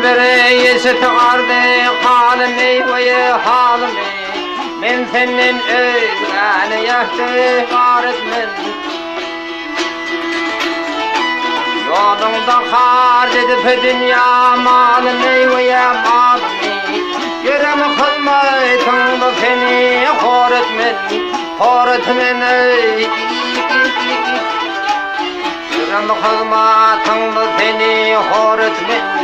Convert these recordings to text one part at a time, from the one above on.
bere yeşet ardı halimi ve halimi men senin özgane yahtı garetmen yolunda harc edip dünya malını ve malını yürüm kılmaytın seni horetmen yürüm kılmaytın seni horetmen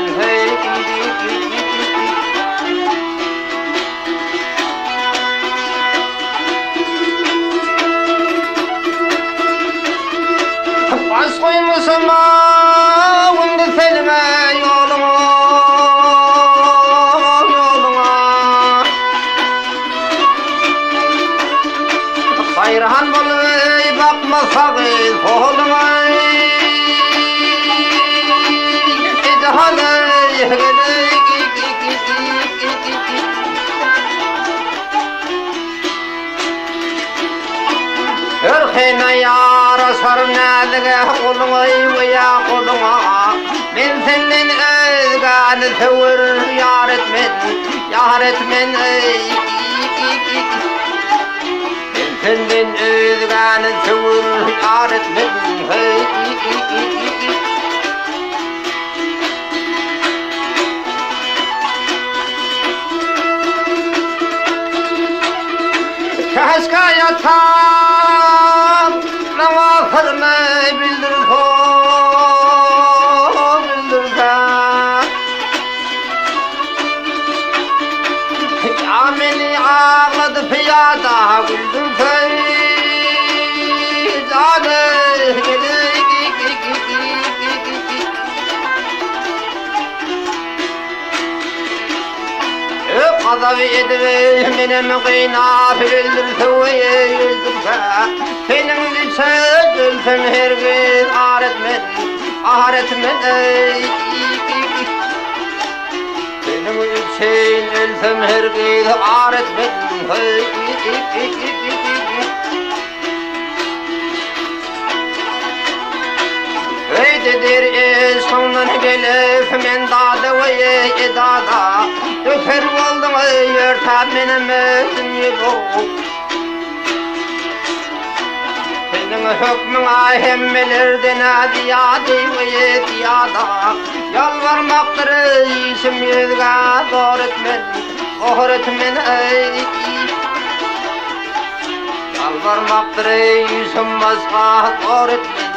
baş koymuşum ağımdı selime yoluma Sayrahan boluy bakmasak koluma Örkhina yara sarnalıga kuluma ya kuluma men senin özgani tövür yar etmen men senin özgani tövür yar etmen Kaşka yatam namazını bildir Ameli ağladı piyada güldür Qadavi edve menem qina fildir tövye yüzdürse senin lisan ölsem her gün aharetmen senin için ölsem her gün aharetmen Öydedir eşkından gelip men dada ve edada Öper oldum yörtab menem özüm yok Senin hükmün ahemmelerden adiyadi ve diyada Yalvarmaktır işim yüzga doğretmen Yalvarmaktır işim başka doğretmen